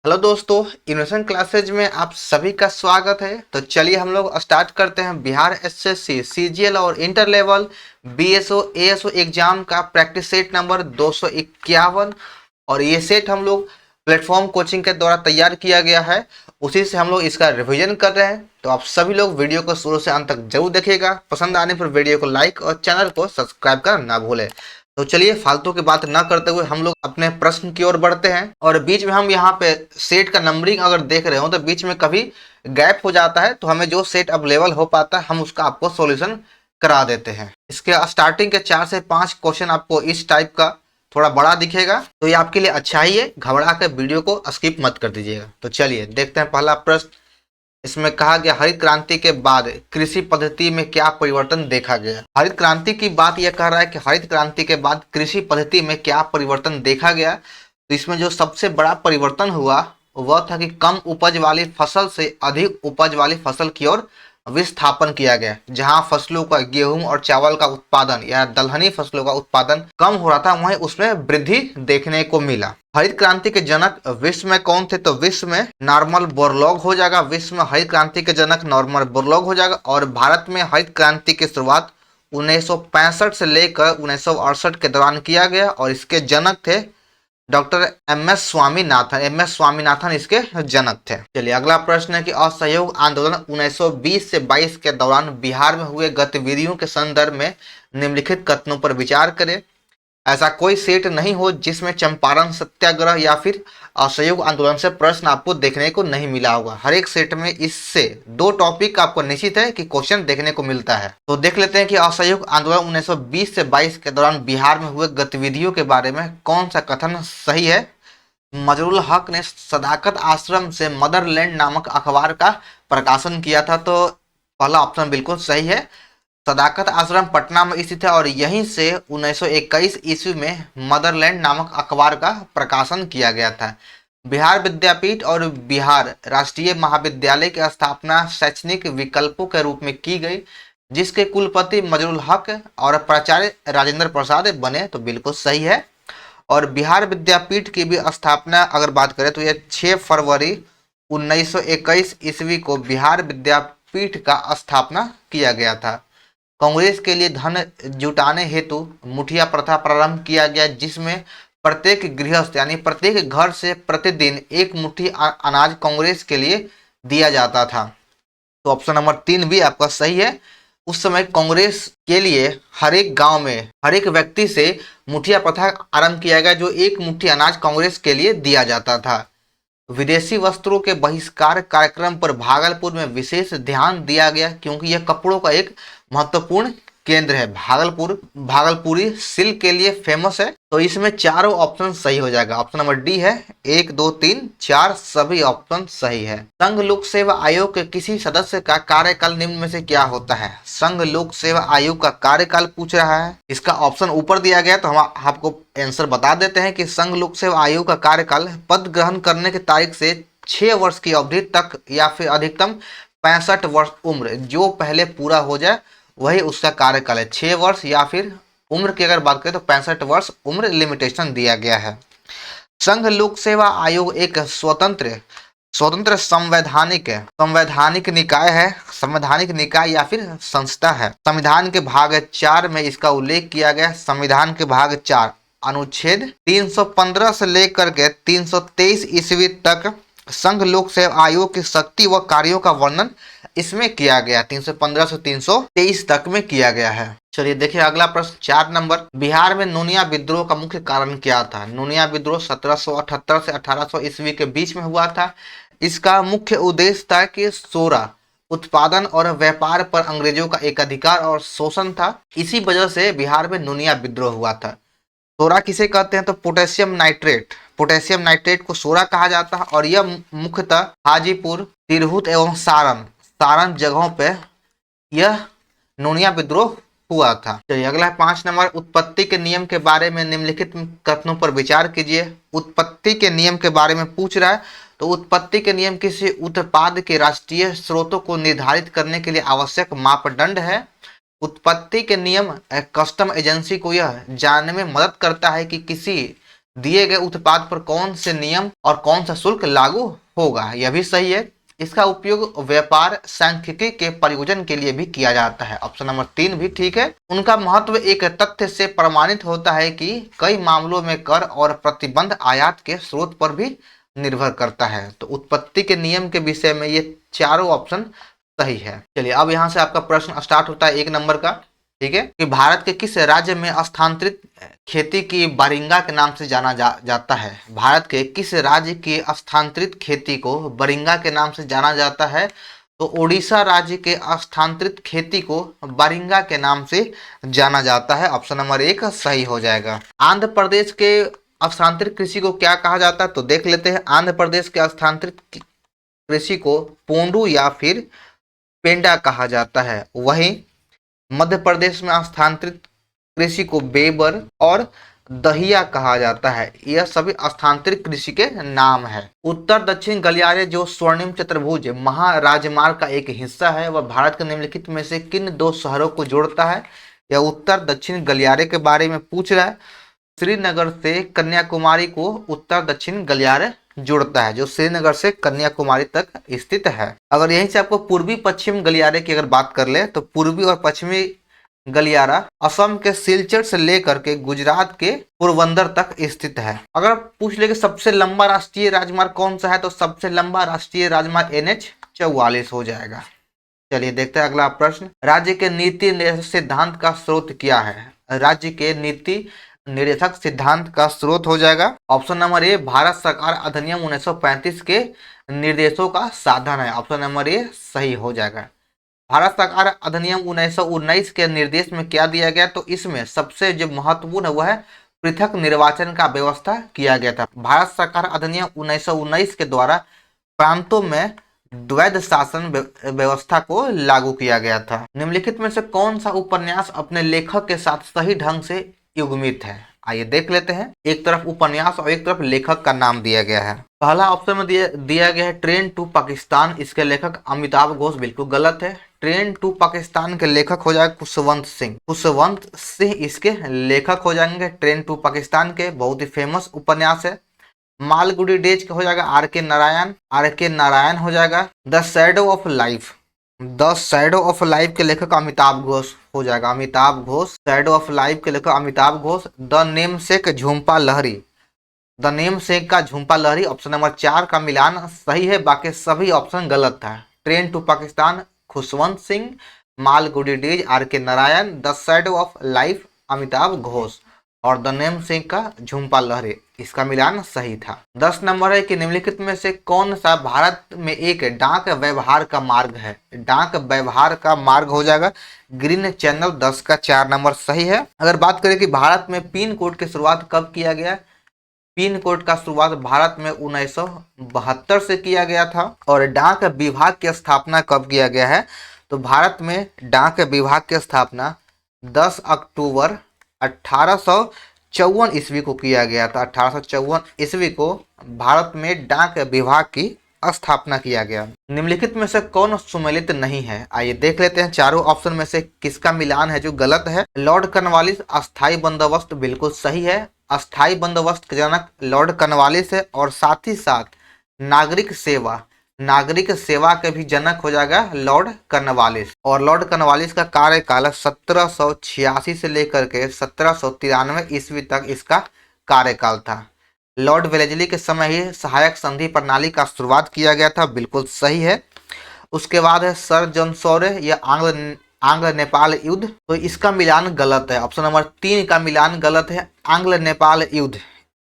Hello दोस्तों, innovation classes में आप सभी का स्वागत है। तो चलिए हम लोग स्टार्ट करते हैं बिहार एसएससी सीजीएल और inter level BSO ASO exam का प्रैक्टिस सेट नंबर 251। और ये सेट हम लोग प्लेटफॉर्म कोचिंग के द्वारा तैयार किया गया है, उसी से हम लोग इसका रिवीजन कर रहे हैं। तो आप सभी लोग वीडियो को शुरू से अंत तक जरूर देखिएगा। पसंद आने पर वीडियो को लाइक और चैनल को सब्सक्राइब करना ना भूलें। तो चलिए फालतू की बात ना करते हुए हम लोग अपने प्रश्न की ओर बढ़ते हैं। और बीच में हम यहाँ पे सेट का नंबरिंग अगर देख रहे हो तो बीच में कभी गैप हो जाता है, तो हमें जो सेट अवेलेबल हो पाता है हम उसका आपको सॉल्यूशन करा देते हैं। इसके स्टार्टिंग के 4 से 5 क्वेश्चन आपको इस टाइप का थोड़ा बड़ा दिखेगा, तो ये आपके लिए अच्छा ही है। घबरा कर वीडियो को स्किप मत कर दीजिएगा। तो चलिए देखते हैं पहला प्रश्न। इसमें कहा गया हरित क्रांति के बाद कृषि पद्धति में क्या परिवर्तन देखा गया। हरित क्रांति की बात यह कर रहा है कि हरित क्रांति के बाद कृषि पद्धति में क्या परिवर्तन देखा गया। तो इसमें जो सबसे बड़ा परिवर्तन हुआ वह था कि कम उपज वाली फसल से अधिक उपज वाली फसल की ओर विस्थापन किया गया। जहां फसलों का गेहूं और चावल का उत्पादन या दलहनी फसलों का उत्पादन कम हो रहा था, वहीं उसमें वृद्धि देखने को मिला। हरित क्रांति के जनक विश्व में कौन थे? तो विश्व में नॉर्मन बोरलॉग हो जाएगा। विश्व में हरित क्रांति के जनक नॉर्मन बोरलॉग हो जाएगा। और भारत में हरित क्रांति की शुरुआत 1965 से लेकर 1968 के दौरान किया गया और इसके जनक थे डॉक्टर एम.एस. स्वामीनाथन। एम.एस. स्वामीनाथन इसके जनक थे। चलिए अगला प्रश्न है कि असहयोग आंदोलन 1920 से 22 के दौरान बिहार में हुए गतिविधियों के संदर्भ में निम्नलिखित कथनों पर विचार करें। ऐसा कोई सेट नहीं हो जिसमें चंपारण सत्याग्रह या फिर असहयोग आंदोलन से प्रश्न आपको देखने को नहीं मिला होगा। हर एक सेट में इससे 2 टॉपिक आपको निश्चित है कि क्वेश्चन देखने को मिलता है। तो देख लेते हैं कि असहयोग आंदोलन 1920 से 22 के दौरान बिहार में हुए गतिविधियों के बारे में कौन सा कथन सही है। मजरुल हक ने सदाकत आश्रम से मदरलैंड नामक अखबार का प्रकाशन किया था। तो पहला ऑप्शन बिल्कुल सही है। सदाकत आश्रम पटना में स्थित है और यहीं से 1921 ईस्वी में मदरलैंड नामक अखबार का प्रकाशन किया गया था। बिहार विद्यापीठ और बिहार राष्ट्रीय महाविद्यालय की स्थापना शैक्षणिक विकल्पों के रूप में की गई, जिसके कुलपति मजरुल हक और प्राचार्य राजेंद्र प्रसाद बने। तो बिल्कुल सही है। और बिहार विद्यापीठ की भी स्थापना अगर बात करें तो यह 6 फरवरी 1921 ईस्वी को बिहार विद्यापीठ का स्थापना किया गया था। कांग्रेस के लिए धन जुटाने हेतु मुठिया प्रथा प्रारंभ किया गया, जिसमें प्रत्येक गृहस्थ यानी प्रत्येक घर से प्रतिदिन 1 मुट्ठी अनाज कांग्रेस के लिए दिया जाता था। तो ऑप्शन नंबर 3 भी आपका सही है। उस समय कांग्रेस के लिए हर एक गांव में हर एक व्यक्ति से मुठिया प्रथा आरंभ किया गया, जो 1 मुट्ठी अनाज कांग्रेस के लिए दिया जाता था। विदेशी वस्त्रों के बहिष्कार कार्यक्रम पर भागलपुर में विशेष ध्यान दिया गया, क्योंकि यह कपड़ों का एक महत्वपूर्ण केंद्र है। भागलपुरी सिल्क के लिए फेमस है। तो इसमें चारों ऑप्शन सही हो जाएगा। ऑप्शन नंबर डी है। 1 2 3 4 सभी ऑप्शन सही है। संघ लोक सेवा आयोग के किसी सदस्य का कार्यकाल निम्न में से क्या होता है। संघ लोक सेवा आयोग का कार्यकाल पूछ रहा है। इसका ऑप्शन ऊपर दिया गया, तो हम आपको आंसर बता देते हैं कि संघ लोक सेवा आयोग का कार्यकाल पद ग्रहण करने की तारीख से 6 वर्ष की अवधि तक या फिर अधिकतम 65 वर्ष उम्र जो पहले पूरा हो जाए वही उसका कार्यकाल है। 6 वर्ष या फिर उम्र की अगर बात करें तो 65 वर्ष उम्र लिमिटेशन दिया गया है। संघ लोक सेवा आयोग एक स्वतंत्र संवैधानिक निकाय है। संवैधानिक निकाय या फिर संस्था है। संविधान के भाग 4 में इसका उल्लेख किया गया। संविधान के भाग 4 अनुच्छेद 315 से लेकर के 323 ईस्वी तक संघ लोक सेवा आयोग की शक्ति व कार्यों का वर्णन इसमें किया गया। 315 से 323 तक में किया गया है। चलिए देखिए अगला प्रश्न 4 नंबर। बिहार में नोनिया विद्रोह का मुख्य कारण क्या था। नोनिया विद्रोह 1778 से 1800 ईस्वी के बीच में हुआ था। इसका मुख्य उद्देश्य था कि सोरा उत्पादन और व्यापार पर अंग्रेजों का एकाधिकार और शोषण था। इसी वजह से बिहार में नोनिया विद्रोह हुआ था। सोरा किसे कहते हैं? तो पोटेशियम नाइट्रेट को सोरा कहा जाता है और यह मुख्यतः हाजीपुर, तिरहुत एवं सारण जगहों पे यह नोनिया विद्रोह हुआ था। चलिए अगला है 5 नंबर। उत्पत्ति के नियम के बारे में निम्नलिखित कथनों पर विचार कीजिए। उत्पत्ति के नियम के बारे में पूछ रहा है। तो उत्पत्ति के नियम किसी उत्पाद के राष्ट्रीय स्रोतों को निर्धारित करने के लिए आवश्यक मापदंड है। उत्पत्ति के नियम कस्टम एजेंसी को यह जानने में मदद करता है कि किसी दिए गए उत्पाद पर कौन से नियम और कौन सा शुल्क लागू होगा? यह भी सही है। इसका उपयोग व्यापार सांख्यिकी के प्रयोजन के लिए भी किया जाता है। ऑप्शन नंबर 3 भी ठीक है। उनका महत्व एक तथ्य से प्रमाणित होता है कि कई मामलों में कर और प्रतिबंध आयात के स्रोत पर भी निर्भर करता है। तो उत्पत्ति के नियम के विषय में ये चारों ऑप्शन सही है। चलिए अब यहाँ से आपका प्रश्न स्टार्ट होता है 1 नंबर का। ठीक है कि भारत के किस राज्य में स्थानांतरित खेती की बरिंगा के नाम से जाना जाता है? भारत के किस राज्य की स्थानांतरित खेती को बरिंगा के नाम से जाना जाता है? तो उड़ीसा राज्य के स्थानांतरित खेती को बरिंगा के नाम से जाना जाता है। ऑप्शन नंबर 1 सही हो जाएगा। आंध्र प्रदेश के स्थानांतरित कृषि को क्या कहा जाता है? तो देख लेते हैं। आंध्र प्रदेश के स्थानांतरित कृषि को पोंडू या फिर पेंडा कहा जाता है। वहीं मध्य प्रदेश में स्थानांतरित कृषि को बेबर और दहिया कहा जाता है। यह सभी स्थानांतरित कृषि के नाम है। उत्तर दक्षिण गलियारे जो स्वर्णिम चतुर्भुज महाराजमार्ग का एक हिस्सा है, वह भारत के निम्नलिखित में से किन 2 शहरों को जोड़ता है? यह उत्तर दक्षिण गलियारे के बारे में पूछ रहा है। श्रीनगर से कन्याकुमारी को उत्तर दक्षिण गलियारे जुड़ता है, जो श्रीनगर से कन्याकुमारी तक स्थित है। अगर यहीं से आपको पूर्वी पश्चिम गलियारे की अगर बात कर ले, तो पूर्वी और पश्चिमी गलियारा असम के सिलचर से लेकर के गुजरात के पोरबंदर तक स्थित है। अगर पूछ ले कि सबसे लंबा राष्ट्रीय राजमार्ग कौन सा है, तो सबसे लंबा राष्ट्रीय राजमार्ग NH 44 हो जाएगा। चलिए देखते हैं अगला प्रश्न। राज्य के नीति निर्देशक सिद्धांत का स्रोत क्या है? राज्य के नीति निर्देशक सिद्धांत का स्रोत हो जाएगा ऑप्शन नंबर ए भारत सरकार अधिनियम 1935 के निर्देशों का साधन है। ऑप्शन नंबर ए सही हो जाएगा। भारत सरकार अधिनियम 1919 के निर्देश में क्या दिया गया? तो इसमें सबसे जो महत्वपूर्ण हुआ है पृथक निर्वाचन का व्यवस्था किया गया था। भारत सरकार अधिनियम 1919 के द्वारा प्रांतों में द्वैध शासन व्यवस्था को लागू किया गया था। निम्नलिखित में से कौन सा उपन्यास अपने लेखक के साथ सही ढंग से युग्मित है? आइए देख लेते हैं। एक तरफ उपन्यास और एक तरफ लेखक का नाम दिया गया है। पहला ऑप्शन में दिया गया है ट्रेन टू पाकिस्तान, इसके लेखक अमिताभ घोष, बिल्कुल गलत है। ट्रेन टू पाकिस्तान के लेखक हो जाएगा खुशवंत सिंह। खुशवंत सिंह इसके लेखक हो जाएंगे। ट्रेन टू पाकिस्तान के बहुत ही फेमस उपन्यास है। मालगुडी डेज का हो जाएगा RK नारायण। RK नारायण हो जाएगा। The shadow of life, the shadow of life के लेखक अमिताभ घोष हो जाएगा। Amitabh Ghosh, shadow of life के लेखक Amitabh Ghosh. The namesake Jhumpa Lahiri, the namesake का झुम्पा लहरी ऑप्शन नंबर 4 का मिलान सही है, बाकी सभी ऑप्शन गलत था। Train to Pakistan Khushwant Singh, Malgudi days RK Narayan, the shadow of life Amitabh Ghosh और द नेमसेक का झुम्पा लहरी, इसका मिलान सही था। 10 नंबर है कि निम्नलिखित में से कौन सा भारत में एक डाक व्यवहार का मार्ग है? डाक व्यवहार का मार्ग हो जाएगा ग्रीन चैनल। 10 का 4 नंबर सही है। अगर बात करें कि भारत में पिन कोड की शुरुआत कब किया गया? पिन कोड का शुरुआत भारत में 1972 से किया गया था। और डाक विभाग की स्थापना कब किया गया है? तो भारत में डाक विभाग की स्थापना 10 अक्टूबर 1854 ईस्वी को किया गया था। 1854 ईस्वी को भारत में डाक विभाग की स्थापना किया गया। निम्नलिखित में से कौन सुमेलित नहीं है? आइए देख लेते हैं चारों ऑप्शन में से किसका मिलान है जो गलत है। लॉर्ड कॉर्नवालिस अस्थायी बंदोबस्त बिल्कुल सही है। अस्थायी बंदोबस्त के जनक लॉर्ड कॉर्नवालिस है और साथ ही साथ नागरिक सेवा, नागरिक सेवा के भी जनक हो जाएगा लॉर्ड कॉर्नवालिस। और लॉर्ड कॉर्नवालिस का कार्यकाल 1786 से लेकर के 1793 ईस्वी तक इसका कार्यकाल था। लॉर्ड वेलेस्ली के समय ही सहायक संधि प्रणाली का शुरुआत किया गया था, बिल्कुल सही है। उसके बाद है सर जॉन सॉरे या आंग्ल नेपाल युद्ध, तो इसका मिलान गलत है। ऑप्शन नंबर 3 का मिलान गलत है। आंग्ल नेपाल युद्ध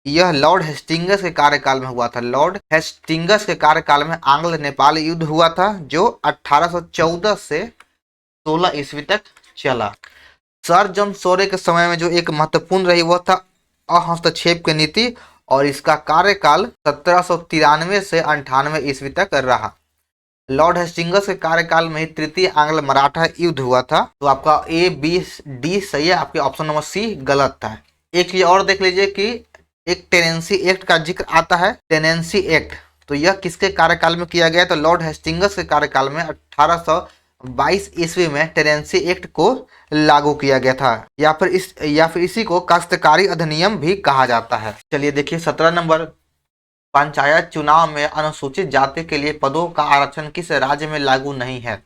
यह लॉर्ड हेस्टिंगस के कार्यकाल में हुआ था। लॉर्ड हेस्टिंगस के कार्यकाल में आंग्ल नेपाल युद्ध हुआ था जो 1814 से 16 ईस्वी तक चला। सर जॉन सॉरे के समय में जो एक महत्वपूर्ण रही वह था अहस्तक्षेप की नीति और इसका कार्यकाल 1793 से 98 ईस्वी तक रहा। लॉर्ड हेस्टिंगस के कार्यकाल में ही तृतीय आंग्ल मराठा युद्ध हुआ था। तो आपका A, B, D सही है, आपके ऑप्शन नंबर C गलत था। एक चीज और देख लीजिए कि एक टेनेंसी एक्ट का जिक्र आता है। टेनेंसी एक्ट तो यह किसके कार्यकाल में किया गया? तो लॉर्ड हेस्टिंगस के कार्यकाल में 1922 ईस्वी में टेनेंसी एक्ट को लागू किया गया था, या फिर इसी को काश्तकारी अधिनियम भी कहा जाता है। चलिए देखिए 17 नंबर, पंचायत चुनाव में अनुसूचित जाति के लिए पदों का आरक्षण किस राज्य में लागू नहीं है?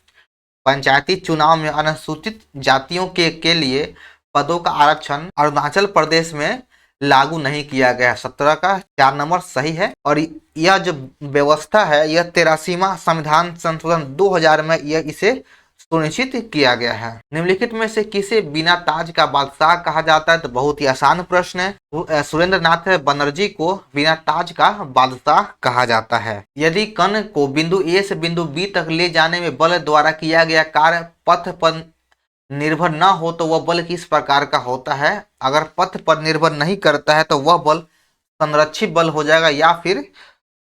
पंचायती चुनाव में अनुसूचित जातियों के लिए पदों का आरक्षण अरुणाचल प्रदेश में लागू नहीं किया गया। 17 का 4 नंबर सही है। और यह जो व्यवस्था है यह 83वां संविधान संशोधन 2000 में यह इसे सुनिश्चित किया गया है। निम्नलिखित में से किसे बिना ताज का बादशाह कहा जाता है? तो बहुत ही आसान प्रश्न है। सुरेंद्र नाथ बनर्जी को बिना ताज का बादशाह कहा जाता है। यदि कण को बिंदु ए से बिंदु बी तक ले जाने में बल द्वारा किया गया कार्य पथ पर निर्भर न हो तो वह बल किस प्रकार का होता है? अगर पथ पर निर्भर नहीं करता है तो वह बल संरक्षित बल हो जाएगा या फिर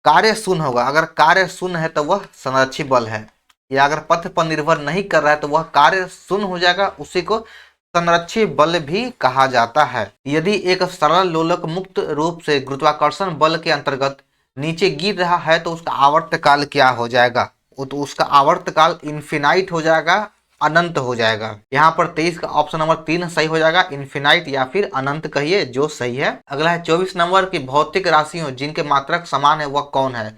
कार्य शून्य होगा। अगर कार्य शून्य है तो वह संरक्षित बल है, या अगर पथ पर निर्भर नहीं कर रहा है तो वह कार्य शून्य हो जाएगा, उसी को संरक्षित बल भी कहा जाता है। यदि एक सरल लोलक मुक्त रूप से गुरुत्वाकर्षण बल के अंतर्गत नीचे गिर रहा है तो उसका आवर्तकाल क्या हो जाएगा? तो उसका आवर्तकाल इन्फिनाइट हो जाएगा, अनंत हो जाएगा। यहाँ पर 23 का ऑप्शन नंबर 3 सही हो जाएगा, इन्फिनाइट या फिर अनंत कहिए जो सही है। अगला है 24 नंबर की भौतिक राशियों जिनके मात्रक समान है वह कौन है?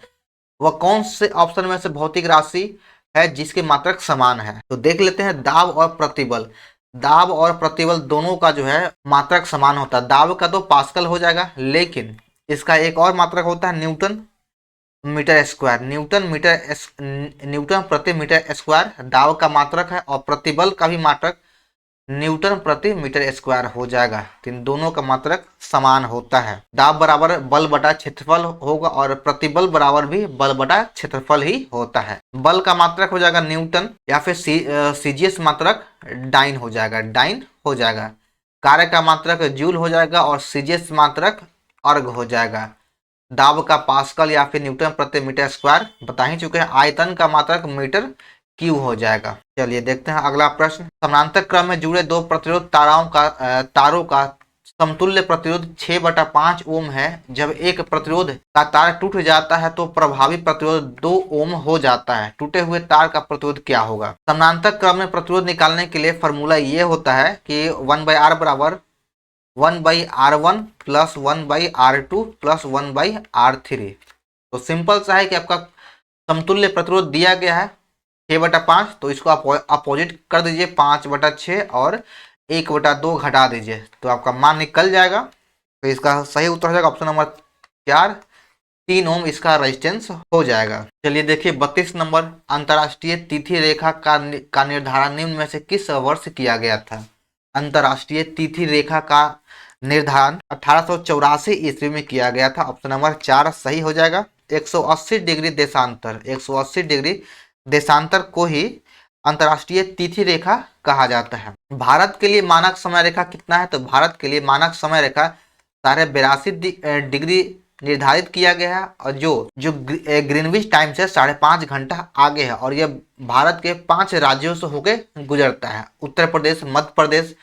वह कौन से ऑप्शन में से भौतिक राशि है जिसके मात्रक समान है? तो देख लेते हैं दाब और प्रतिबल। दाब और प्रतिबल दोनों का जो है मात्रक समान होता है। दाब का तो पास्कल हो जाएगा, लेकिन इसका एक और मात्रक होता है न्यूटन मीटर स्क्वायर। न्यूटन प्रति मीटर स्क्वायर दाब का मात्रक है, और प्रतिबल का भी मात्रक न्यूटन प्रति मीटर स्क्वायर हो जाएगा। तो इन दोनों का मात्रक समान होता है। दाब बराबर बल बटा क्षेत्रफल होगा और प्रतिबल बराबर भी बल बटा क्षेत्रफल ही होता है। बल का मात्रक हो जाएगा न्यूटन, या फिर सीजीएस मात्रक डाइन हो जाएगा। कार्य का मात्रक जूल हो जाएगा और सीजीएस मात्रक अर्ग हो जाएगा। दाब का पास्कल या फिर न्यूटन प्रति मीटर स्क्वायर बता ही चुके हैं। आयतन का मात्रक मीटर क्यू हो जाएगा। चलिए देखते हैं अगला प्रश्न। समानांतर क्रम में जुड़े दो प्रतिरोध तारों का समतुल्य प्रतिरोध 6/5 ओम है। जब एक प्रतिरोध का तार टूट जाता है तो प्रभावी प्रतिरोध 2 ओम हो जाता है। टूटे हुए तार का प्रतिरोध क्या होगा? समानांतर क्रम में प्रतिरोध निकालने के लिए फॉर्मूला ये होता है कि 1/R बराबर 1/R1 plus 1/R2 plus 1/R3। तो सिंपल सा है कि आपका समतुल्य प्रतिरोध दिया गया है 6/5, तो इसको आप अपोजिट कर दीजिए 5/6 और 1/2 घटा दीजिए तो आपका मान निकल जाएगा। तो इसका सही उत्तर हो जाएगा ऑप्शन नंबर 4, 3 ओम इसका रेजिस्टेंस हो जाएगा। चलिए देखिए 32 नंबर, अंतरराष्ट्रीय तिथि रेखा का निर्धारण निम्न में से किस वर्ष किया गया था? अंतरराष्ट्रीय तिथि रेखा का निर्धारण 1884 ईस्वी में किया गया था। ऑप्शन नंबर 4 सही हो जाएगा। 180 डिग्री देशांतर को ही अंतरराष्ट्रीय तिथि रेखा कहा जाता है। भारत के लिए मानक समय रेखा कितना है? तो भारत के लिए मानक समय रेखा 82 डिग्री निर्धारित किया गया है, और जो ग्रीनविच टाइम से 5.5 घंटा आगे है, और यह भारत के 5 राज्यों से होकर गुजरता है। उत्तर प्रदेश, मध्य प्रदेश,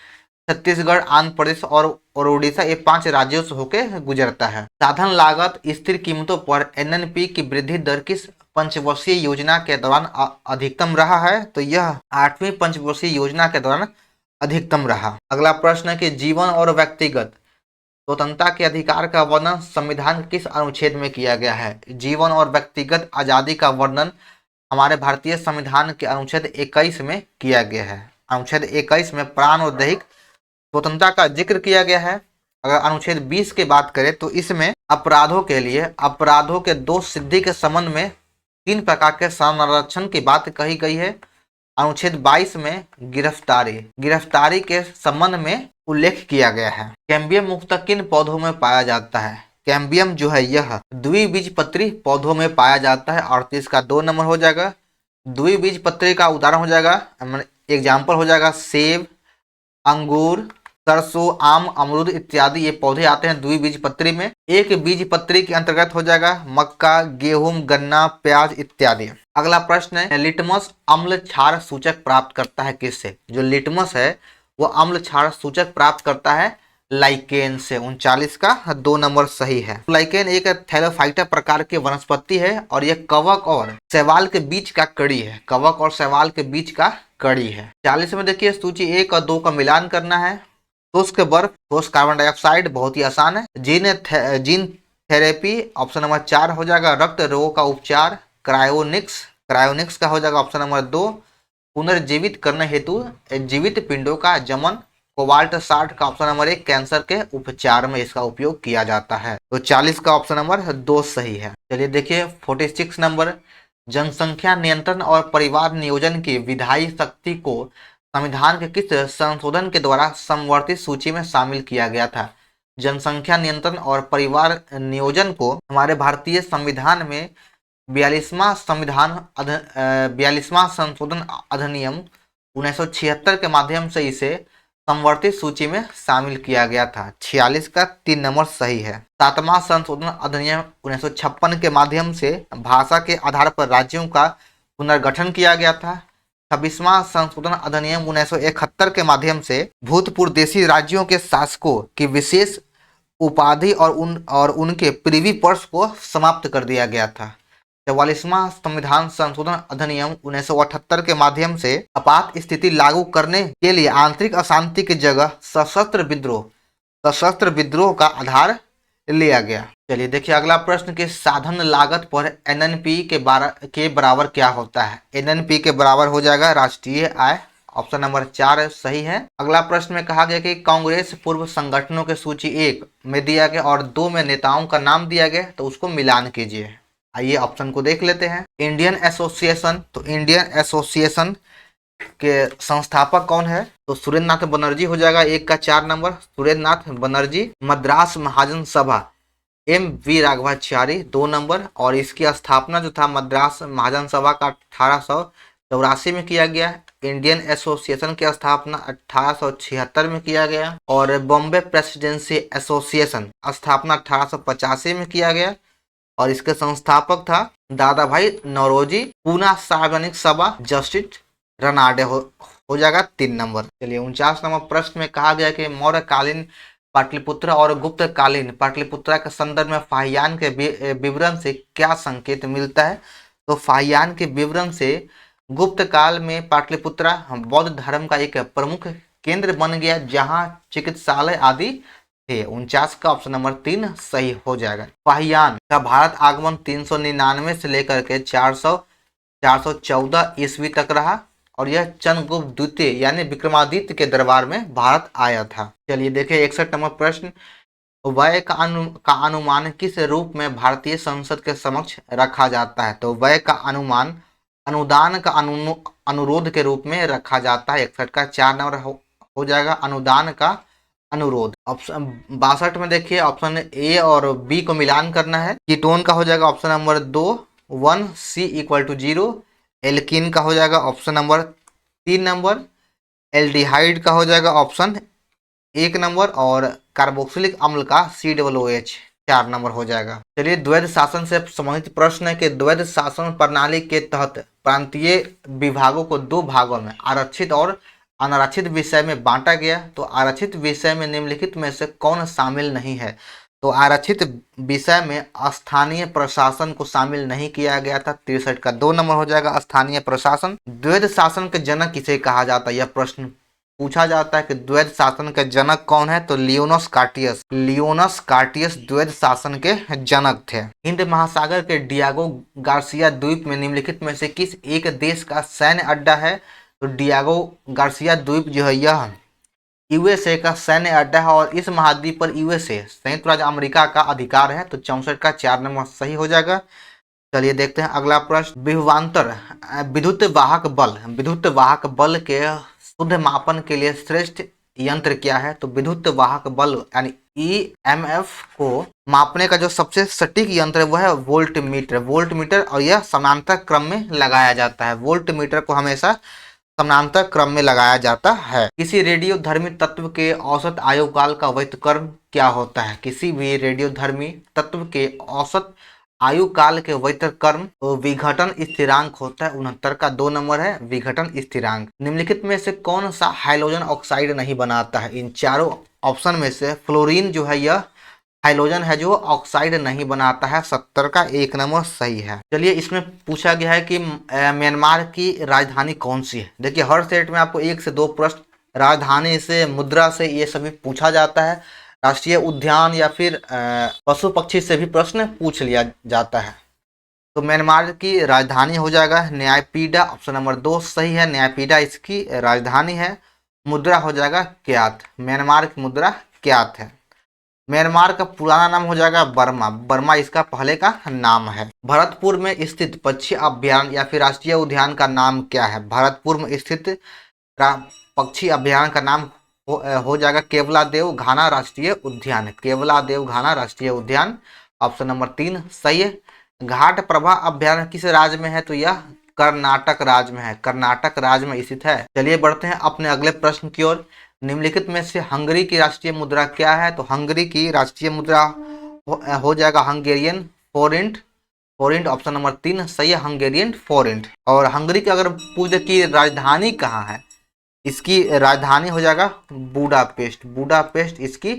छत्तीसगढ़, आंध्र प्रदेश और उड़ीसा, ये 5 राज्यों से होकर गुजरता है। साधन लागत स्थिर कीमतों पर एनएनपी की वृद्धि दर किस पंचवर्षीय योजना के दौरान अधिकतम रहा है? तो यह 8वीं पंचवर्षीय योजना के दौरान अधिकतम रहा। अगला प्रश्न है कि जीवन और व्यक्तिगत स्वतंत्रता के अधिकार का वर्णन संविधान के किस अनुच्छेद में किया गया है? जीवन और व्यक्तिगत आजादी का वर्णन हमारे भारतीय संविधान के अनुच्छेद 21 में किया गया है। अनुच्छेद 21 में प्राण और दैहिक स्वतंत्रता का जिक्र किया गया है। अगर अनुच्छेद 20 की बात करें तो इसमें अपराधों के दोष सिद्धि के संबंध में 3 प्रकार के संरक्षण की बात कही गई है। अनुच्छेद 22 में गिरफ्तारी के संबंध में उल्लेख किया गया है। कैम्बियम मुख्यतः किन पौधों में पाया जाता है? कैम्बियम जो है यह द्विबीजपत्री पौधों में पाया जाता है, और इसका 2 नंबर हो जाएगा। द्विबीजपत्री का उदाहरण हो जाएगा, एग्जाम्पल हो जाएगा सेब, अंगूर, सरसों, आम, अमरूद इत्यादि ये पौधे आते हैं द्विबीजपत्री में। एक बीजपत्री के अंतर्गत हो जाएगा मक्का, गेहूं, गन्ना, प्याज इत्यादि। अगला प्रश्न है लिटमस अम्ल क्षार सूचक प्राप्त करता है किससे? जो लिटमस है वो अम्ल क्षार सूचक प्राप्त करता है लाइकेन से। 39 का 2 नंबर सही है। लाइकेन एक थैलोफाइटा प्रकार की वनस्पति है और यह कवक और शैवाल के बीच का कड़ी है। कवक और शैवाल के बीच का कड़ी है। 40 में देखिए सूची 1 और 2 का मिलान करना है। शुष्क बर्फ, ठोस कार्बन डाइऑक्साइड, बहुत ही आसान है। जीन थेरेपी ऑप्शन नंबर 4 हो जाएगा। रक्त रोगों का उपचार क्रायोनिक्स, क्रायोनिक्स का हो जाएगा ऑप्शन नंबर 2। पुनर्जीवित करने हेतु जीवित पिंडों का जमन कोबाल्ट 60 का ऑप्शन नंबर 1। कैंसर के उपचार में इसका उपयोग किया जाता है। तो 40 का ऑप्शन नंबर 2 सही है। चलिए देखिए 46 नंबर, जनसंख्या नियंत्रण और परिवार नियोजन की विधायी शक्ति को संविधान के किस संशोधन के द्वारा समवर्तित सूची में शामिल किया गया था? जनसंख्या नियंत्रण और परिवार नियोजन को हमारे भारतीय संविधान में 42वां संशोधन अधिनियम 1976 के माध्यम से इसे समवर्तित सूची में शामिल किया गया था। 46 का 3 नंबर सही है। 7वां संशोधन अधिनियम 1956 के माध्यम से भाषा के आधार पर राज्यों का पुनर्गठन किया गया था। 26वां संशोधन अधिनियम 1971 के माध्यम से भूतपूर्व देशी राज्यों के शासकों की विशेष उपाधि और उनके प्रिवी पर्स को समाप्त कर दिया गया था। 44वां संविधान संशोधन अधिनियम 1978 के माध्यम से आपात स्थिति लागू करने के लिए आंतरिक अशांति की जगह सशस्त्र विद्रोह का आधार लिया गया। चलिए देखिए अगला प्रश्न के साधन लागत पर एनएनपी के बराबर क्या होता है? एनएनपी के बराबर हो जाएगा राष्ट्रीय आय। ऑप्शन नंबर 4 सही है। अगला प्रश्न में कहा गया कि कांग्रेस पूर्व संगठनों के सूची 1 में दिया गया और 2 में नेताओं का नाम दिया गया, तो उसको मिलान कीजिए। आइए ऑप्शन को देख लेते हैं। इंडियन एसोसिएशन, तो इंडियन एसोसिएशन के संस्थापक कौन है? तो सुरेंद्र नाथ बनर्जी हो जाएगा। 1 का 4 नंबर सुरेंद्र नाथ बनर्जी। मद्रास महाजन सभा एम वी राघवाचारी 2 नंबर, और इसकी स्थापना जो था मद्रास महाजन सभा का 1884 में किया गया। इंडियन एसोसिएशन की स्थापना 1876 में किया गया और बॉम्बे प्रेसिडेंसी एसोसिएशन स्थापना 1885 में किया गया और इसके संस्थापक था दादा भाई नौरोजी। पूना सार्वजनिक सभा जस्टिस रनाडे हो जाएगा 3 नंबर। चलिए 49 नंबर प्रश्न में कहा गया कि मौर्यकालीन पाटलिपुत्र और गुप्तकालीन पाटलिपुत्रा के संदर्भ में फाहियान के विवरण से क्या संकेत मिलता है? तो फाहियान के विवरण से गुप्त काल में पाटलिपुत्रा बौद्ध धर्म का एक प्रमुख केंद्र बन गया जहां चिकित्सालय आदि थे। 49 का ऑप्शन नंबर 3 सही हो जाएगा। फाहियान का भारत आगमन 399 से लेकर के 414 ईस्वी तक रहा और यह चंद्रगुप्त द्वितीय यानी विक्रमादित्य के दरबार में भारत आया था। चलिए देखिए 61 नंबर प्रश्न, व्यय का अनुमान किस रूप में भारतीय संसद के समक्ष रखा जाता है? तो व्यय का अनुमान अनुदान का अनुरोध के रूप में रखा जाता है। 61 का 4 नंबर हो जाएगा अनुदान का अनुरोध। ऑप्शन 62 में देखिए ऑप्शन ए और बी को मिलान करना है। कीटोन का हो जाएगा option number 2 1 C equal to 0। Alkene का हो जाएगा ऑप्शन नंबर 3 नंबर। एल्डिहाइड का हो जाएगा ऑप्शन 1 नंबर और कार्बोक्सिलिक अम्ल का COOH 4 नंबर हो जाएगा। चलिए द्वैध शासन से संबंधित प्रश्न है कि द्वैध शासन प्रणाली के तहत प्रांतीय विभागों को 2 भागों में आरक्षित और अनारक्षित विषय में बांटा गया। तो आरक्षित विषय में निम्नलिखित में से कौन शामिल नहीं है? तो आरक्षित विषय में स्थानीय प्रशासन को शामिल नहीं किया गया था। 63 का 2 नंबर हो जाएगा स्थानीय प्रशासन। द्वैध शासन के जनक किसे कहा जाता है? यह प्रश्न पूछा जाता है कि द्वैध शासन के जनक कौन है? तो लियोनस कार्टियस द्वैध शासन के जनक थे। हिंद महासागर के डियागो गार्सिया द्वीप में निम्नलिखित में से किस एक देश का सैन्य अड्डा है? तो डियागो गार्सिया द्वीप जो है यह यूएसए का सैन्य अड्डा है और इस महाद्वीप पर यूएसए संयुक्त राज्य अमेरिका का अधिकार है। तो 64 का 4 नंबर सही हो जाएगा। चलिए देखते हैं अगला प्रश्न, विभवांतर विद्युत वाहक बल के शुद्ध मापन के लिए श्रेष्ठ यंत्र क्या है? तो विद्युत वाहक बल यानी EMF को मापने का जो सबसे सटीक यंत्र है वह है वोल्टमीटर और यह समानांतर क्रम में लगाया जाता है। वोल्टमीटर को हमेशा समानांतर क्रम में लगाया जाता है। किसी रेडियोधर्मी तत्व के औसत आयुकाल का व्युत्क्रम क्या होता है? किसी भी रेडियोधर्मी तत्व के औसत आयु काल के व्यतीत कर्म तो विघटन स्थिरांक होता है 69 का 2 नंबर है विघटन स्थिरांक। निम्नलिखित में से कौन सा हाइड्रोजन ऑक्साइड नहीं बनाता है? इन चारों ऑप्शन में से फ्लोरीन जो है यह हाइड्रोजन है जो ऑक्साइड नहीं बनाता है, 70 का 1 नंबर सही है। चलिए इसमें पूछा गया है कि म्यांमार की राजधानी कौन सी है। देखिए हर सेट में आपको 1 से 2 प्रश्न राजधानी से, मुद्रा से, ये सभी पूछा जाता है। राष्ट्रीय उद्यान या फिर पशु पक्षी से भी प्रश्न पूछ लिया जाता है। तो म्यांमार की राजधानी हो जाएगा न्यायपीडा, ऑप्शन नंबर 2 सही है, न्यायपीडा इसकी राजधानी है। मुद्रा हो जाएगा क्यात, म्यांमार की मुद्रा क्यात है। म्यांमार का पुराना नाम हो जाएगा बर्मा, बर्मा इसका पहले का नाम है। भरतपुर में स्थित पक्षी अभ्यारण्य या फिर राष्ट्रीय उद्यान का नाम क्या है? भरतपुर में स्थित पक्षी अभ्यारण्य का नाम हो जाएगा केवलादेव घाना राष्ट्रीय उद्यान, केवलादेव घाना राष्ट्रीय उद्यान, ऑप्शन नंबर 3 सही है। घाट प्रभा अभ्यारण्य किस राज्य में है? तो यह कर्नाटक राज्य में है, कर्नाटक राज्य में स्थित है। चलिए बढ़ते हैं अपने अगले प्रश्न की ओर। निम्नलिखित में से हंगरी की राष्ट्रीय मुद्रा क्या है? तो हंगरी की राष्ट्रीय मुद्रा हो जाएगा हंगेरियन फोरिंट, फोरिंट ऑप्शन नंबर 3 सही है, हंगेरियन फोरिंट। और हंगरी की अगर पूछ दे कि राजधानी कहाँ है, इसकी राजधानी हो जाएगा बुडापेस्ट, बुडापेस्ट इसकी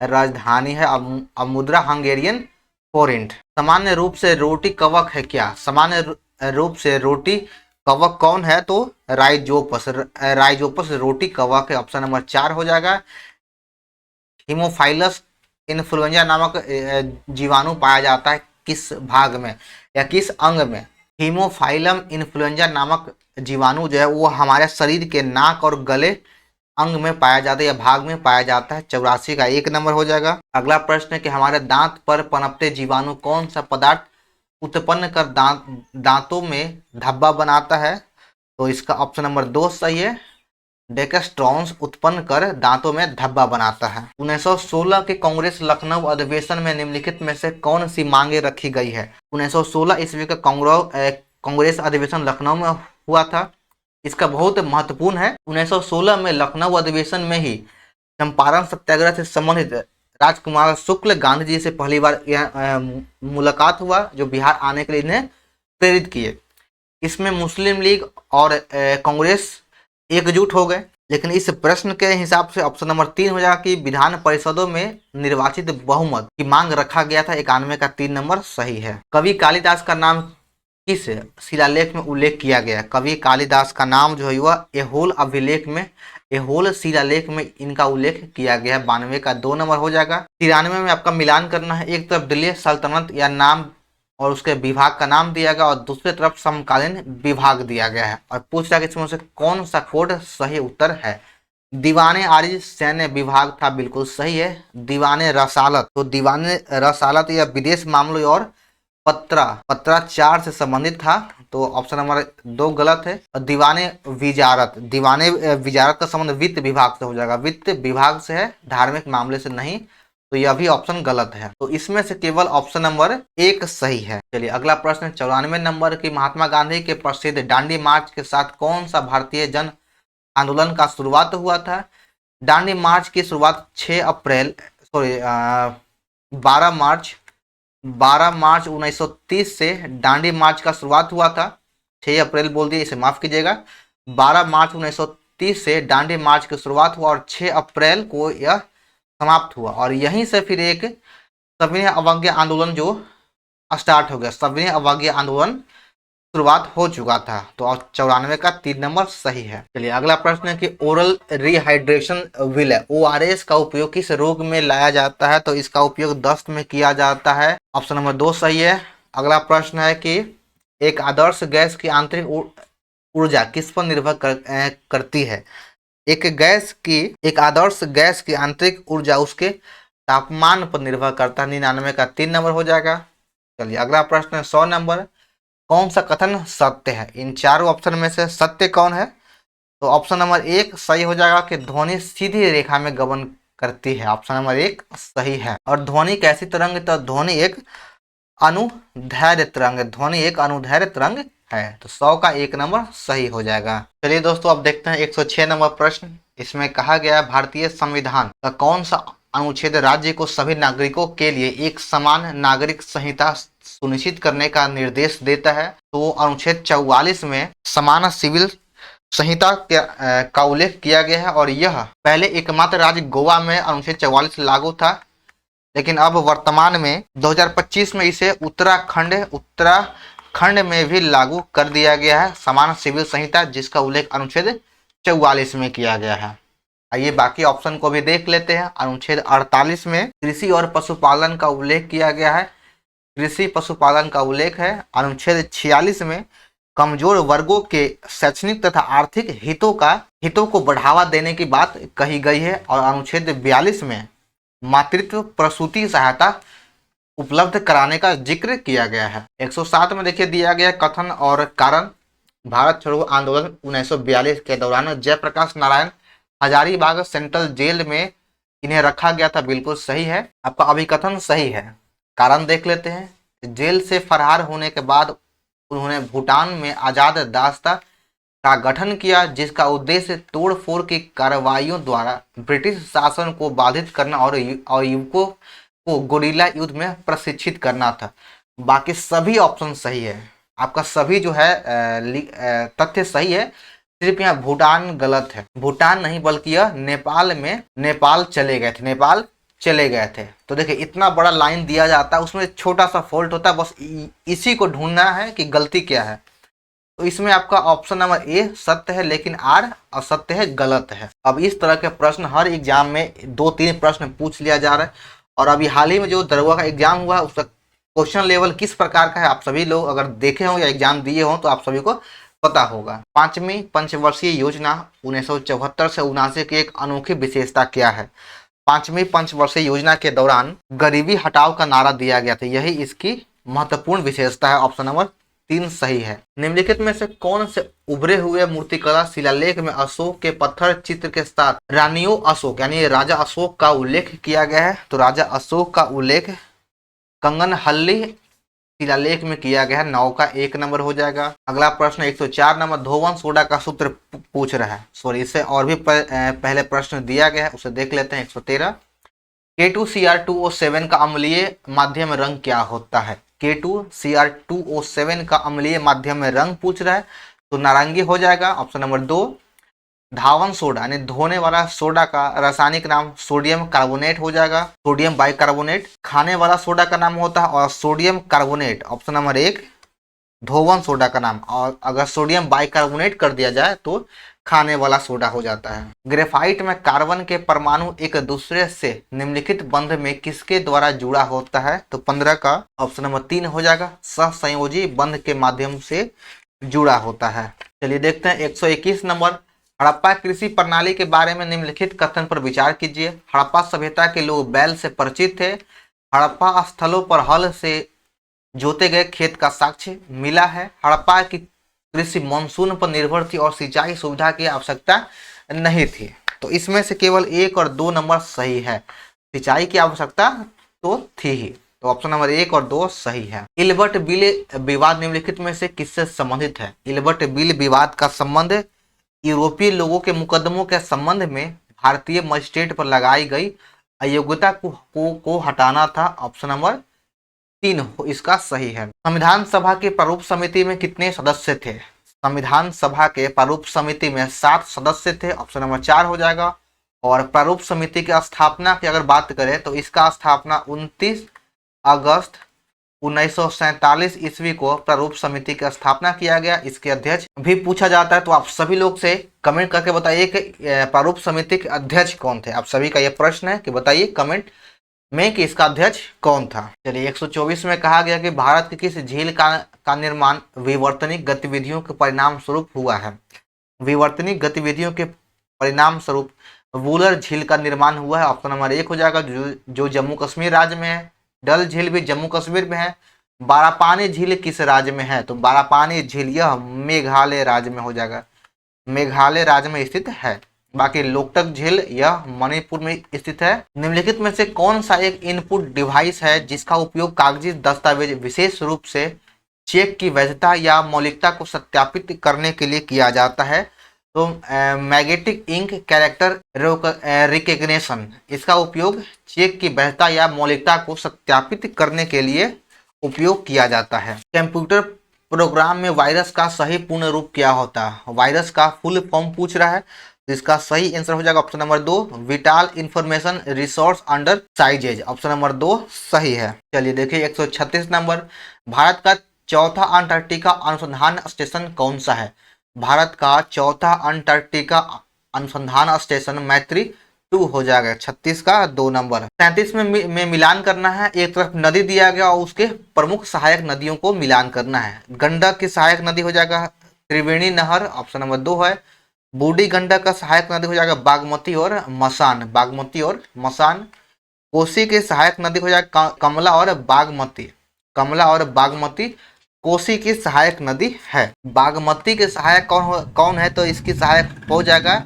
राजधानी है। अब मुद्रा हंगेरियन फोरिंट। सामान्य रूप से रोटी कवक है क्या? सामान्य रूप से रोटी कवक कौन है? तो राइजोपस, राइजोपस रोटी कवक है, ऑप्शन नंबर 4 हो जाएगा। हीमोफाइलस इन्फ्लुएंजा नामक जीवाणु पाया जाता है किस भाग में या किस अंग में? हीमोफाइलम इन्फ्लुएंजा नामक जीवाणु जो है वो हमारे शरीर के नाक और गले अंग में पाया जाता है या भाग में पाया जाता है, 84 का 1 नंबर हो जाएगा। अगला प्रश्न है कि हमारे दांत पर पनपते जीवाणु कौन सा पदार्थ उत्पन्न कर दांतों में धब्बा बनाता है? तो इसका ऑप्शन नंबर 2 सही है, डेक्स्ट्रॉन्स उत्पन्न कर दांतों में धब्बा बनाता है। 1916 के कांग्रेस लखनऊ अधिवेशन में निम्नलिखित में से कौन सी मांगे रखी गई है? 1916 ईस्वी का कांग्रेस अधिवेशन लखनऊ में हुआ था, इसका बहुत महत्वपूर्ण है। 1916 में लखनऊ अधिवेशन में ही चंपारण सत्याग्रह से संबंधित राजकुमार शुक्ल गांधी जी से पहली बार मुलाकात हुआ, जो बिहार आने के लिए इन्हें प्रेरित किए। इसमें मुस्लिम लीग और कांग्रेस एकजुट हो गए। लेकिन इस प्रश्न के हिसाब से ऑप्शन नंबर 3 हो जाएगा कि विधान परिषदों में निर्वाचित बहुमत की मांग रखा गया था, 91 का 3 नंबर सही है। कवि कालिदास का नाम किस शिलालेख में उल्लेख किया गया? कवि कालिदास का नाम जो है वह ऐहोल अभिलेख में, ऐहोल शिलालेख में इनका उल्लेख किया गया है, 92 का 2 नंबर हो जाएगा। 93 में आपका मिलान करना है, एक तरफ दिल्ली सल्तनत या नाम और उसके विभाग का नाम दिया गया और दूसरी तरफ समकालीन विभाग दिया गया है। और पूछ रहा है कि इसमें से कौन सा कोड सही उत्तर है? दीवाने आर्य सैन्य विभाग था, बिल्कुल सही है। दीवाने रसालत, तो दीवाने रसालत या विदेश मामलों और पत्रा 4 से संबंधित था, तो ऑप्शन नंबर 2 गलत है। और दीवाने विजारत, दीवाने विजारत का संबंध वित्त विभाग से हो जाएगा, वित्त विभाग से है, धार्मिक मामले से नहीं, तो यह भी ऑप्शन गलत है। तो इसमें से केवल ऑप्शन नंबर 1 सही है। चलिए अगला प्रश्न 94 नंबर की, महात्मा गांधी के प्रसिद्ध दांडी मार्च के साथ कौन सा भारतीय जन आंदोलन का शुरुआत हुआ था? दांडी मार्च की शुरुआत 12 मार्च 1930 से दांडी मार्च का शुरुआत हुआ था। 6 अप्रैल बोल दिए, इसे माफ कीजिएगा। 12 मार्च 1930 से दांडी मार्च की शुरुआत हुआ और 6 अप्रैल को यह समाप्त हुआ। और यहीं से फिर एक सविनय अवज्ञा आंदोलन जो स्टार्ट हो गया, सविनय अवज्ञा आंदोलन शुरुआत हो चुका था। तो 94 का 3 नंबर सही है। चलिए अगला प्रश्न है कि ओरल रिहाइड्रेशन विलय ORS का उपयोग किस रोग में लाया जाता है? तो इसका उपयोग दस्त में किया जाता है, ऑप्शन नंबर 2 सही है। अगला प्रश्न है कि एक आदर्श गैस की आंतरिक ऊर्जा किस पर निर्भर करती है? एक आदर्श गैस की आंतरिक ऊर्जा उसके तापमान पर निर्भर करता है, 99 का 3 नंबर हो जाएगा। चलिए अगला प्रश्न है 100 नंबर, कौन सा कथन सत्य है? इन चारों ऑप्शन में से सत्य कौन है? तो ऑप्शन नंबर 1 सही हो जाएगा कि ध्वनि सीधी रेखा में गमन करती है, ऑप्शन नंबर 1 सही है। और ध्वनि कैसी तरंग? तो ध्वनि एक अनुदैर्ध्य तरंग, ध्वनि एक अनुदैर्ध्य तरंग है, तो 100 का 1 नंबर सही हो जाएगा। चलिए दोस्तों अब देखते हैं 106 नंबर प्रश्न। इसमें कहा गया है भारतीय संविधान का कौन सा अनुच्छेद राज्य को सभी नागरिकों के लिए एक समान नागरिक संहिता सुनिश्चित करने का निर्देश देता है। तो अनुच्छेद 44 में समान सिविल संहिता का उल्लेख किया गया है और यह पहले एकमात्र राज्य गोवा में अनुच्छेद 44 लागू था, लेकिन अब वर्तमान में 2025 में इसे उत्तराखंड में भी लागू कर दिया गया है समान सिविल संहिता, जिसका उल्लेख अनुच्छेद 44 में किया गया है। आइए बाकी ऑप्शन को भी देख लेते हैं। अनुच्छेद 48 में कृषि और पशुपालन का उल्लेख किया गया है, कृषि पशुपालन का उल्लेख है। अनुच्छेद 46 में कमजोर वर्गों के शैक्षणिक तथा आर्थिक हितों को बढ़ावा देने की बात कही गई है और अनुच्छेद 42 में मातृत्व प्रसूति सहायता उपलब्ध कराने का जिक्र किया गया है। 107 में देखिए दिया गया कथन और कारण। भारत छोड़ो आंदोलन 1942 के दौरान जयप्रकाश नारायण हजारीबाग सेंट्रल जेल में इन्हें रखा गया था, बिल्कुल सही है, आपका अभिकथन सही है। कारण देख लेते हैं। जेल से फरार होने के बाद उन्होंने भूटान में आजाद रास्ता का गठन किया, जिसका उद्देश्य तोड़फोड़ की कार्रवाइयों द्वारा ब्रिटिश शासन को बाधित करना और युवकों को गोरिल्ला युद्ध में प्रशिक्षित करना था। बाकी सभी ऑप्शन सही है, आपका सभी जो है तथ्य सही है, सिर्फ यहाँ भूटान गलत है। भूटान नहीं बल्कि यह नेपाल चले गए थे। तो देखिए इतना बड़ा लाइन दिया जाता है, उसमें छोटा सा फॉल्ट होता है, बस इसी को ढूंढना है कि गलती क्या है। तो इसमें आपका ऑप्शन नंबर ए सत्य है, लेकिन आर असत्य है, गलत है। अब इस तरह के प्रश्न हर एग्जाम में 2-3 प्रश्न पूछ लिया जा रहा है। और अभी हाल ही में जो दरोगा का एग्जाम हुआ उसका क्वेश्चन लेवल किस प्रकार का है, आप सभी लोग अगर देखे हों या एग्जाम दिए हों तो आप सभी को पता होगा। 5वीं पंचवर्षीय योजना 1974 से 79 की एक अनोखी विशेषता क्या है? 5वीं पंचवर्षीय योजना के दौरान गरीबी हटाओ का नारा दिया गया था, यही इसकी महत्वपूर्ण विशेषता है। ऑप्शन नंबर 3 सही है। निम्नलिखित में से कौन से उभरे हुए मूर्तिकला शिलालेख में अशोक के पत्थर चित्र के साथ रानियों अशोक यानी राजा अशोक का उल्लेख किया गया है? तो राजा अशोक का उल्लेख कंगनहल्ली शिलालेख में किया गया है। 9 का 1 नंबर हो जाएगा। अगला प्रश्न 104 नंबर धोवन सोडा का सूत्र पूछ रहा है। सॉरी, इससे और भी पहले प्रश्न दिया गया है, उसे देख लेते हैं। 113 K2Cr2O7 का अम्लीय माध्यम रंग क्या होता है? K2Cr2O7 का अम्लीय माध्यम में रंग पूछ रहा है, तो नारंगी हो जाएगा। ऑप्शन नंबर 2 धावन सोडा यानी धोने वाला सोडा का रासायनिक नाम सोडियम कार्बोनेट हो जाएगा, सोडियम बाइकार्बोनेट। खाने वाला सोडा का नाम होता है और सोडियम कार्बोनेट। ऑप्शन नंबर 1 धोवन सोडा का नाम, और अगर सोडियम बाइकार्बोनेट कर दिया जाए तो खाने वाला सोडा हो जाता है। ग्रेफाइट में कार्बन के परमाणु एक दूसरे से निम्नलिखित बंध में किसके द्वारा जुड़ा होता है? तो 15 का ऑप्शन नंबर 3 हो जाएगा, सहसंयोजी बंध के माध्यम से जुड़ा होता है। चलिए देखते हैं 121 नंबर हड़प्पा कृषि प्रणाली के बारे में निम्नलिखित कथन पर विचार कीजिए। हड़प्पा सभ्यता के लोग बैल से परिचित थे। हड़प्पा स्थलों पर हल से जोते गए खेत का साक्ष्य मिला है। हड़प्पा की कृषि मानसून पर निर्भर थी और सिंचाई सुविधा की आवश्यकता नहीं थी। तो इसमें से केवल 1 और 2 नंबर सही है, सिंचाई की आवश्यकता तो थी ही। तो ऑप्शन नंबर 1 और 2 सही है। इल्बर्ट बिल विवाद निम्नलिखित में से किससे संबंधित है? इल्बर्ट बिल विवाद का संबंध यूरोपीय लोगों के मुकदमों के संबंध में भारतीय मजिस्ट्रेट पर लगाई गई अयोग्यता को हटाना था। ऑप्शन नंबर 3 इसका सही है। संविधान सभा की प्रारूप समिति में कितने सदस्य थे? संविधान सभा के प्रारूप समिति में 7 सदस्य थे। ऑप्शन नंबर 4 हो जाएगा। और प्रारूप समिति की स्थापना की अगर बात करें तो इसका स्थापना 29 अगस्त 1947 ईस्वी को प्रारूप समिति की स्थापना किया गया। इसके अध्यक्ष भी पूछा जाता है, तो आप सभी लोग से कमेंट करके बताइए कि प्रारूप समिति के अध्यक्ष कौन थे। आप सभी का यह प्रश्न है कि बताइए कमेंट में कि इसका अध्यक्ष कौन था। चलिए 124 में कहा गया कि भारत की किस झील का निर्माण विवर्तनिक गतिविधियों के परिणाम स्वरूप हुआ है? विवर्तनिक गतिविधियों के परिणाम स्वरूप वुलर झील का निर्माण हुआ है। ऑप्शन नंबर 1 हो जाएगा, जो जम्मू कश्मीर राज्य में है। डल झील भी जम्मू कश्मीर में है। बारापानी झील किस राज्य में है? तो बारापानी झील यह मेघालय राज्य में हो जाएगा, मेघालय राज्य में स्थित है। बाकी लोकटक झील यह मणिपुर में स्थित है। निम्नलिखित में से कौन सा एक इनपुट डिवाइस है जिसका उपयोग कागजी दस्तावेज विशेष रूप से चेक की वैधता या मौलिकता को सत्यापित करने के लिए किया जाता है? तो मैग्नेटिक इंक कैरेक्टर रिकग्निशन, इसका उपयोग चेक की वैधता या मौलिकता को सत्यापित करने के लिए उपयोग किया जाता है। कंप्यूटर प्रोग्राम में वायरस का सही पूर्ण रूप क्या होता है? वायरस का फुल फॉर्म पूछ रहा है, तो इसका सही आंसर हो जाएगा option number 2, vital information resource under sizes. Option number 2 सही है। चलिए देखिए 136 नंबर, भारत का चौथा अंटार्कटिका अनुसंधान स्टेशन कौन सा है? भारत का चौथा अंटार्कटिका अनुसंधान स्टेशन मैत्री 2 हो जाएगा। 36 का 2 नंबर। 37 में मिलान करना है। एक तरफ नदी दिया गया और उसके प्रमुख सहायक नदियों को मिलान करना है। गंडक की सहायक नदी हो जाएगा त्रिवेणी नहर, ऑप्शन नंबर 2 है। बूढ़ी गंडक का सहायक नदी हो जाएगा बागमती और मसान, बागमती और मसान। कोसी की सहायक नदी हो जाएगा कमला और बागमती, कमला और बागमती कोसी की सहायक नदी है। बागमती के सहायक कौन है? तो इसकी सहायक हो जाएगा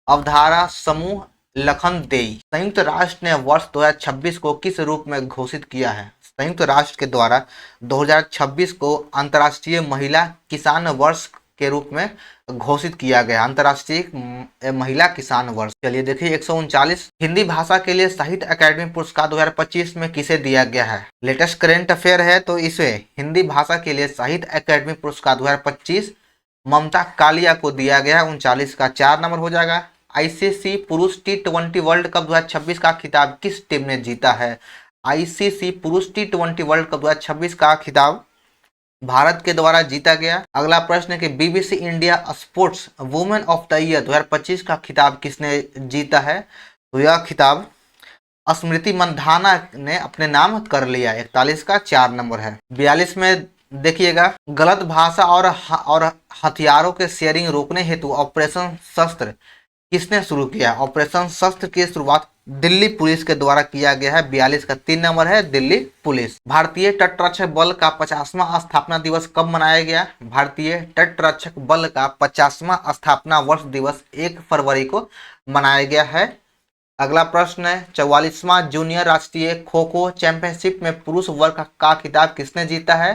अवधारा समूह लखनदेई। संयुक्त राष्ट्र ने वर्ष 2026 को किस रूप में घोषित किया है? संयुक्त राष्ट्र के द्वारा 2026 को अंतर्राष्ट्रीय महिला किसान वर्ष के रूप में घोषित किया गया, अंतर्राष्ट्रीय महिला किसान वर्ष। चलिए देखिए 139, हिंदी भाषा के लिए साहित्य अकादमी पुरस्कार 2025 में किसे दिया गया है? लेटेस्ट करेंट अफेयर है, तो इसे हिंदी भाषा के लिए साहित्य अकादमी पुरस्कार 2025 ममता कालिया को दिया गया। 39 का 4 नंबर हो जाएगा। आईसीसी पुरुष T20 वर्ल्ड कप 2026 का खिताब किस टीम ने जीता है? आईसीसी पुरुष T20 वर्ल्ड कप 2026 का खिताब भारत के द्वारा जीता गया। अगला प्रश्न है कि BBC India sports women of the year 2025 का खिताब किसने जीता है? तो यह खिताब स्मृति मंधाना ने अपने नाम कर लिया। 41 का 4 नंबर है। 42 में देखिएगा, गलत भाषा और हथियारों के शेयरिंग रोकने हेतु ऑपरेशन शस्त्र किसने शुरू किया? ऑपरेशन शस्त्र की शुरुआत दिल्ली पुलिस के द्वारा किया गया है। 42 का 3 नंबर है, दिल्ली पुलिस। भारतीय तटरक्षक बल का 50वां स्थापना दिवस कब मनाया गया? भारतीय तटरक्षक बल का 50वां स्थापना वर्ष दिवस 1 फरवरी को मनाया गया है। अगला प्रश्न है 44वां जूनियर राष्ट्रीय खो खो चैंपियनशिप में पुरुष वर्ग का खिताब किसने जीता है?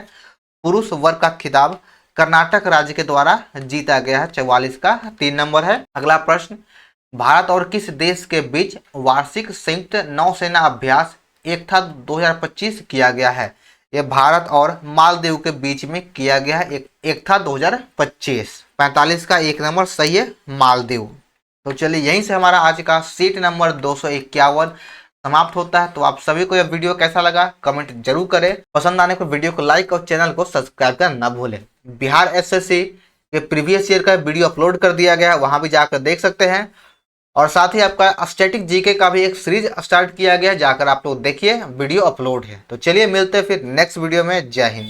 पुरुष वर्ग का खिताब कर्नाटक राज्य के द्वारा जीता गया है। 44 का 3 नंबर है। अगला प्रश्न, भारत और किस देश के बीच वार्षिक संयुक्त नौसेना अभ्यास एकता 2025 किया गया है? यह भारत और मालदीव के बीच में किया गया है, एकता 2025। 45 का 1 नंबर सही है, मालदीव। तो चलिए यहीं से हमारा आज का सीट नंबर 251 समाप्त होता है। तो आप सभी को यह वीडियो कैसा लगा कमेंट जरूर करें। पसंद आने पर वीडियो को लाइक और चैनल को सब्सक्राइब करना ना भूलें। बिहार एसएससी के प्रीवियस ईयर का वीडियो अपलोड कर दिया गया है, वहां भी जाकर देख सकते हैं। और साथ ही आपका स्टैटिक जीके का भी एक सीरीज स्टार्ट किया गया है, जाकर आप लोग देखिए, वीडियो अपलोड है। तो चलिए मिलते हैं फिर नेक्स्ट वीडियो में। जय हिंद।